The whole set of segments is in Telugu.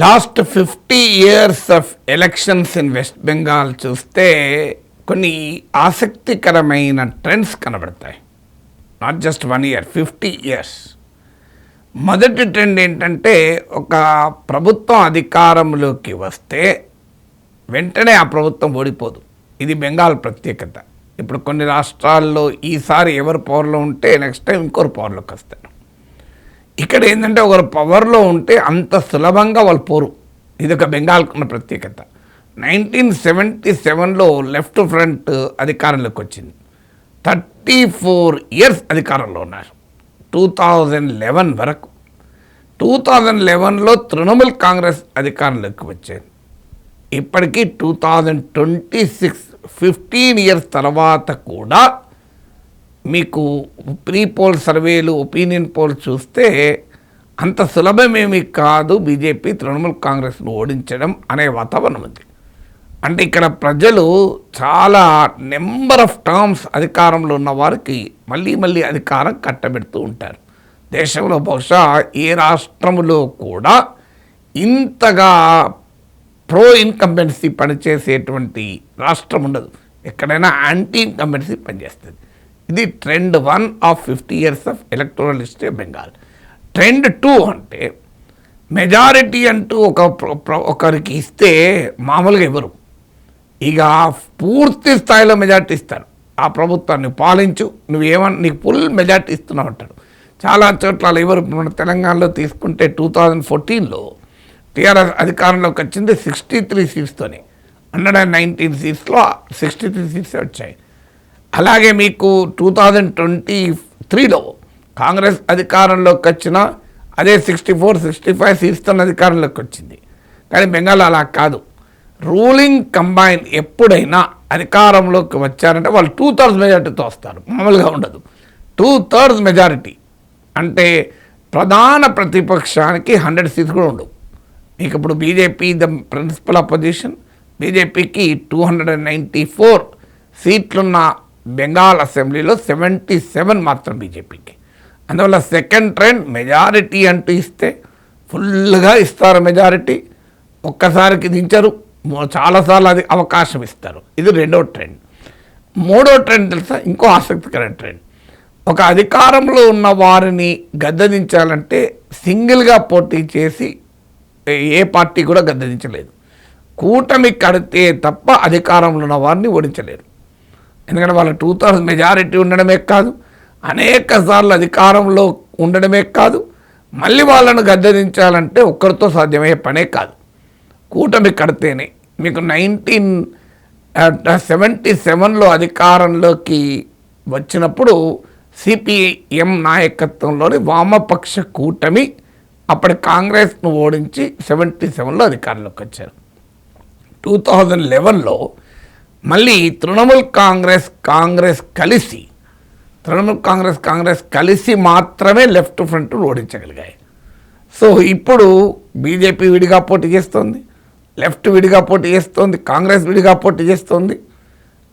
Last 50 years of elections in west Bengal చూస్తే కొన్ని ఆసక్తికరమైన ట్రెండ్స్ కనబడతాయి. Not just 1 year, 50 years. మొదటి ట్రెండ్ ఏంటంటే, ఒక ప్రభుత్వం అధికారంలోకి వస్తే వెంటనే ఆ ప్రభుత్వం ఓడిపోదు. ఇది బెంగాల్ ప్రత్యేకత. ఇప్పుడు కొన్ని రాష్ట్రాల్లో ఈసారి ఎవరు పవర్లో ఉంటే నెక్స్ట్ టైం ఇంకొకరు పవర్లోకి వస్తారు. ఇక్కడ ఏంటంటే, ఒకరు పవర్లో ఉంటే అంత సులభంగా వాళ్ళు పోరు. ఇది ఒక బెంగాల్కు ఉన్న ప్రత్యేకత. 1977లో లెఫ్ట్ ఫ్రంట్ అధికారంలోకి వచ్చింది. 34 years అధికారంలో ఉన్నారు, 2011 వరకు. 2011లో తృణమూల్ కాంగ్రెస్ అధికారంలోకి వచ్చేది. ఇప్పటికీ 2026, 15 years తర్వాత కూడా మీకు ప్రీ పోల్ సర్వేలు, ఒపీనియన్ పోల్ చూస్తే అంత సులభమేమీ కాదు బీజేపీ తృణమూల్ కాంగ్రెస్ను ఓడించడం అనే వాతావరణం ఉంది. అంటే ఇక్కడ ప్రజలు చాలా నెంబర్ ఆఫ్ టర్మ్స్ అధికారంలో ఉన్న వారికి మళ్ళీ మళ్ళీ అధికారం కట్టబెడుతూ ఉంటారు. దేశంలో బహుశా ఏ రాష్ట్రంలో కూడా ఇంతగా ప్రో ఇన్కంబెన్సీ పనిచేసేటువంటి రాష్ట్రం ఉండదు. ఎక్కడైనా యాంటీ ఇన్కంబెన్సీ పనిచేస్తుంది. ఇది trend 1 of 50 years of electoral history Bengal. Trend 2 అంటే, మెజారిటీ అంటూ ఒకరికి ఇస్తే మామూలుగా ఇవ్వరు. ఇక పూర్తి స్థాయిలో మెజారిటీ ఇస్తారు. ఆ ప్రభుత్వాన్ని పాలించు, నీకు ఫుల్ మెజారిటీ ఇస్తున్నావు అంటారు. చాలా చోట్ల ఇవ్వరు. మన తెలంగాణలో తీసుకుంటే 2014లో టీఆర్ఎస్ అధికారంలోకి వచ్చింది 63 seatsతోనే. 119 seatsలో 63 seats వచ్చాయి. అలాగే మీకు 2023లో కాంగ్రెస్ అధికారంలోకి వచ్చిన అదే 64, 65 seatsతో అధికారంలోకి వచ్చింది. కానీ బెంగాల్ అలా కాదు. రూలింగ్ కంబైన్ ఎప్పుడైనా అధికారంలోకి వచ్చారంటే వాళ్ళు 2/3 మెజారిటీతో వస్తారు. మామూలుగా ఉండదు. 2/3 మెజారిటీ అంటే ప్రధాన ప్రతిపక్షానికి 100 seats కూడా ఉండవు. మీకు ఇప్పుడు బీజేపీ ద ప్రిన్సిపల్ అపోజిషన్, బీజేపీకి 294 సీట్లున్న బెంగాల్ అసెంబ్లీలో 77 మాత్రం బీజేపీకి. అందువల్ల సెకండ్ ట్రెండ్, మెజారిటీ అంటూ ఇస్తే ఫుల్గా ఇస్తారు మెజారిటీ, ఒక్కసారికి దించరు, చాలాసార్లు అది అవకాశం ఇస్తారు. ఇది రెండో ట్రెండ్. మూడో ట్రెండ్ తెలుసా, ఇంకో ఆసక్తికర ట్రెండ్. ఒక అధికారంలో ఉన్న వారిని గద్దెదించాలంటే సింగిల్గా పోటీ చేసి ఏ పార్టీ కూడా గద్దెదించలేదు. కూటమి కడితే తప్ప అధికారంలో ఉన్న వారిని ఓడించలేరు. ఎందుకంటే వాళ్ళ 2/3 మెజారిటీ ఉండడమే కాదు, అనేక సార్లు అధికారంలో ఉండడమే కాదు, మళ్ళీ వాళ్ళను గద్దెదించాలంటే ఒక్కరితో సాధ్యమయ్యే పనే కాదు. కూటమి కడితేనే. మీకు 1977లో అధికారంలోకి వచ్చినప్పుడు సిపిఎం నాయకత్వంలోని వామపక్ష కూటమి అప్పటి కాంగ్రెస్ను ఓడించి 77లో అధికారంలోకి వచ్చారు. 2011లో మళ్ళీ తృణమూల్ కాంగ్రెస్ కలిసి మాత్రమే లెఫ్ట్ ఫ్రంట్ ఓడించగలిగాయి. సో ఇప్పుడు బీజేపీ విడిగా పోటీ చేస్తోంది, లెఫ్ట్ విడిగా పోటీ చేస్తోంది, కాంగ్రెస్ విడిగా పోటీ చేస్తోంది.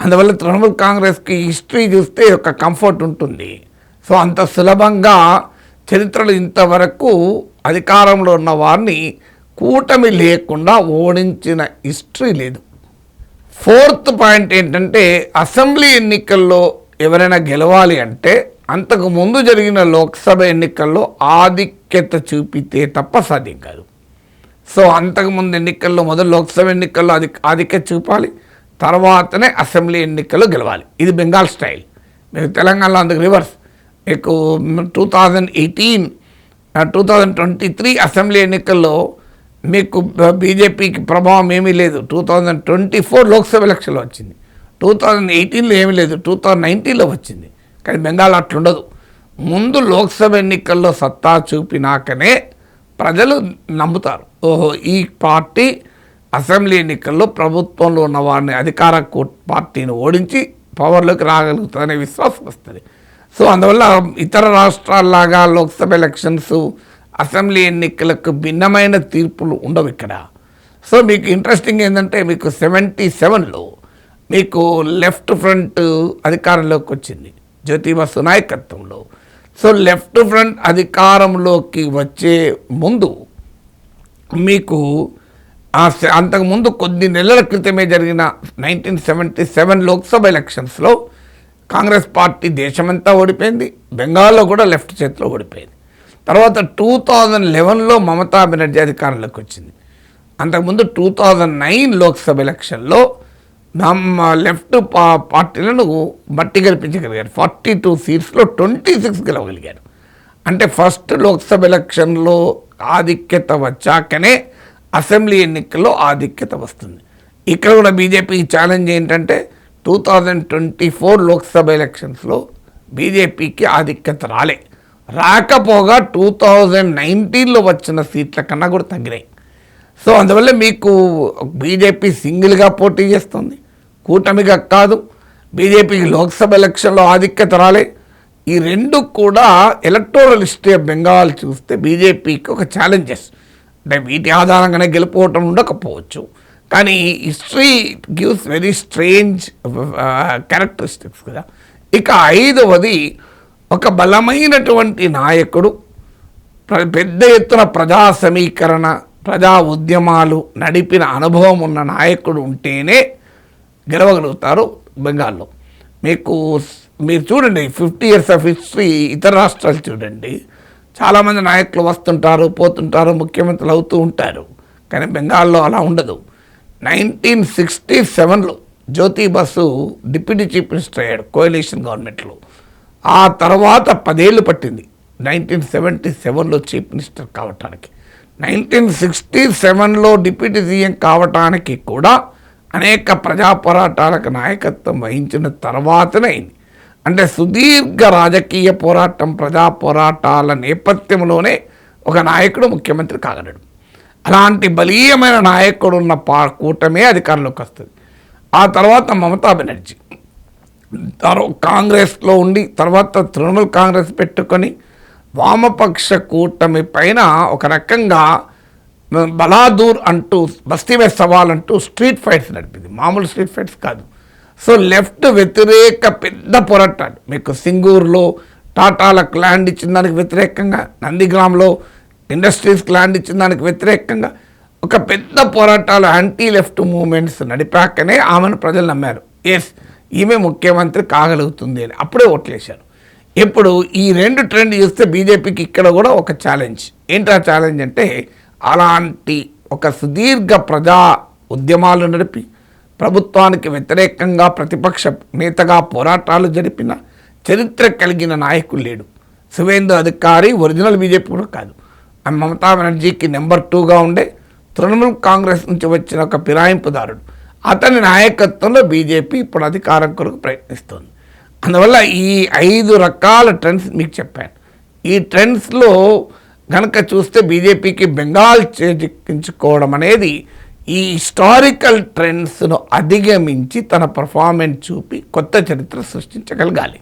అందువల్ల తృణమూల్ కాంగ్రెస్కి హిస్టరీ చూస్తే ఒక కంఫర్ట్ ఉంటుంది. సో అంత సులభంగా చరిత్రలో ఇంతవరకు అధికారంలో ఉన్న వారిని కూటమి లేకుండా ఓడించిన హిస్టరీ లేదు. ఫోర్త్ పాయింట్ ఏంటంటే, అసెంబ్లీ ఎన్నికల్లో ఎవరైనా గెలవాలి అంటే అంతకు ముందు జరిగిన లోక్సభ ఎన్నికల్లో ఆధిక్యత చూపితే తప్ప సాధ్యం కాదు. సో అంతకుముందు ఎన్నికల్లో, మొదలు లోక్సభ ఎన్నికల్లో ఆధిక్యత చూపాలి, తర్వాతనే అసెంబ్లీ ఎన్నికల్లో గెలవాలి. ఇది బెంగాల్ స్టైల్. మీకు తెలంగాణలో అందుకు రివర్స్. మీకు 2018, 2023 అసెంబ్లీ ఎన్నికల్లో మీకు బీజేపీకి ప్రభావం ఏమీ లేదు. 2024 లోక్సభ ఎలక్షన్లో వచ్చింది, 2018లో ఏమీ లేదు, 2019లో వచ్చింది. కానీ బెంగాల్ అట్లుండదు. ముందు లోక్సభ ఎన్నికల్లో సత్తా చూపినాకనే ప్రజలు నమ్ముతారు, ఓహో ఈ పార్టీ అసెంబ్లీ ఎన్నికల్లో ప్రభుత్వంలో ఉన్న వారిని, అధికార పార్టీని ఓడించి పవర్లోకి రాగలుగుతుందనే విశ్వాసం వస్తుంది. సో అందువల్ల ఇతర రాష్ట్రాల్లాగా లోక్సభ ఎలక్షన్స్, అసెంబ్లీ ఎన్నికలకు భిన్నమైన తీర్పులు ఉండవు ఇక్కడ. సో మీకు ఇంట్రెస్టింగ్ ఏంటంటే, మీకు 77లో మీకు లెఫ్ట్ ఫ్రంట్ అధికారంలోకి వచ్చింది జ్యోతి బసు నాయకత్వంలో. సో లెఫ్ట్ ఫ్రంట్ అధికారంలోకి వచ్చే ముందు మీకు అంతకుముందు కొద్ది నెలల క్రితమే జరిగిన 1977 లోక్సభ ఎలక్షన్స్లో కాంగ్రెస్ పార్టీ దేశమంతా ఓడిపోయింది, బెంగాల్లో కూడా లెఫ్ట్ చేతిలో ఓడిపోయింది. తర్వాత 2011లో మమతా బెనర్జీ అధికారంలోకి వచ్చింది. అంతకుముందు 2009 లోక్సభ ఎలక్షన్లో లెఫ్ట్ పార్టీలను బట్టి గెలిపించగలిగారు. 42 సీట్స్లో 26 గెలవగలిగారు. అంటే ఫస్ట్ లోక్సభ ఎలక్షన్లో ఆధిక్యత వచ్చాకనే అసెంబ్లీ ఎన్నికల్లో ఆధిక్యత వస్తుంది. ఇక్కడ కూడా బీజేపీ ఛాలెంజ్ ఏంటంటే 2024 లోక్సభ ఎలక్షన్స్లో బీజేపీకి ఆధిక్యత రాకపోగా 2019లో వచ్చిన సీట్ల కన్నా కూడా తగ్గినాయి. సో అందువల్ల మీకు బీజేపీ సింగిల్గా పోటీ చేస్తుంది, కూటమిగా కాదు. బీజేపీకి లోక్సభ ఎలక్షన్లో ఆధిక్యత ఈ రెండు కూడా ఎలక్టోరల్ హిస్టరీ ఆఫ్ బెంగాల్ చూస్తే బీజేపీకి ఒక ఛాలెంజెస్. అంటే వీటి ఆధారంగానే గెలుపోవటం ఉండకపోవచ్చు, కానీ history gives very strange characteristics కదా. ఇక 5వది ఒక బలమైనటువంటి నాయకుడు, పెద్ద ఎత్తున ప్రజా సమీకరణ, ప్రజా ఉద్యమాలు నడిపిన అనుభవం ఉన్న నాయకుడు ఉంటేనే గెలవగలుగుతారు బెంగాల్లో. మీరు చూడండి 50 years ఆఫ్ హిస్టరీ ఇతర రాష్ట్రాలు చూడండి, చాలామంది నాయకులు వస్తుంటారు, పోతుంటారు, ముఖ్యమంత్రులు అవుతూ ఉంటారు. కానీ బెంగాల్లో అలా ఉండదు. 1967లో జ్యోతి బసు డిప్యూటీ చీఫ్ మినిస్టర్ అయ్యాడు కోalition గవర్నమెంట్లో. ఆ తర్వాత 10 ఏళ్ళు పట్టింది 1977లో చీఫ్ మినిస్టర్ కావటానికి. 1967లో డిప్యూటీ సీఎం కావటానికి కూడా అనేక ప్రజా పోరాటాలకు నాయకత్వం వహించిన తర్వాతనే అయింది. అంటే సుదీర్ఘ రాజకీయ పోరాటం, ప్రజా పోరాటాల నేపథ్యంలోనే ఒక నాయకుడు ముఖ్యమంత్రి కాగలడు. అలాంటి బలీయమైన నాయకుడు ఉన్న కూటమే అధికారంలోకి వస్తుంది. ఆ తర్వాత మమతా బెనర్జీ కాంగ్రెస్లో ఉండి తర్వాత తృణమూల్ కాంగ్రెస్ పెట్టుకొని వామపక్ష కూటమి పైన ఒక రకంగా బలాదూర్ అంటూ, బస్తీ మే సవాల్ అంటూ స్ట్రీట్ ఫైట్స్ నడిపింది. మామూలు స్ట్రీట్ ఫైట్స్ కాదు. సో లెఫ్ట్ వ్యతిరేక పెద్ద పోరాటాలు, మీకు సింగూరులో టాటాలకు ల్యాండ్ ఇచ్చిన దానికి వ్యతిరేకంగా, నందిగ్రామ్లో ఇండస్ట్రీస్కి ల్యాండ్ ఇచ్చిన దానికి వ్యతిరేకంగా ఒక పెద్ద పోరాటాలు, యాంటీ లెఫ్ట్ మూవ్మెంట్స్ నడిపాకనే ఆమెను ప్రజలు నమ్మారు. ఎస్, ఈమె ముఖ్యమంత్రి కాగలుగుతుంది అని అప్పుడే ఓట్లేశారు. ఇప్పుడు ఈ రెండు ట్రెండ్ చూస్తే బీజేపీకి ఇక్కడ కూడా ఒక ఛాలెంజ్. ఏంటా ఛాలెంజ్ అంటే, అలాంటి ఒక సుదీర్ఘ ప్రజా ఉద్యమాలు నడిపి ప్రభుత్వానికి వ్యతిరేకంగా ప్రతిపక్ష నేతగా పోరాటాలు జరిపిన చరిత్ర కలిగిన నాయకుడు లేడు. శువేందు అధికారి ఒరిజినల్ బీజేపీ కూడా కాదు. మమతా బెనర్జీకి నెంబర్ 2గా ఉండే తృణమూల్ కాంగ్రెస్ నుంచి వచ్చిన ఒక ఫిరాయింపుదారుడు. అతని నాయకత్వంలో బీజేపీ ఇప్పుడు అధికారం కొరకు ప్రయత్నిస్తుంది. అందువల్ల ఈ 5 రకాల ట్రెండ్స్ మీకు చెప్పాను. ఈ ట్రెండ్స్లో కనుక చూస్తే బీజేపీకి బెంగాల్ చేజిక్కించుకోవడం అనేది ఈ హిస్టారికల్ ట్రెండ్స్ను అధిగమించి తన పర్ఫార్మెన్స్ చూపి కొత్త చరిత్ర సృష్టించగలగాలి.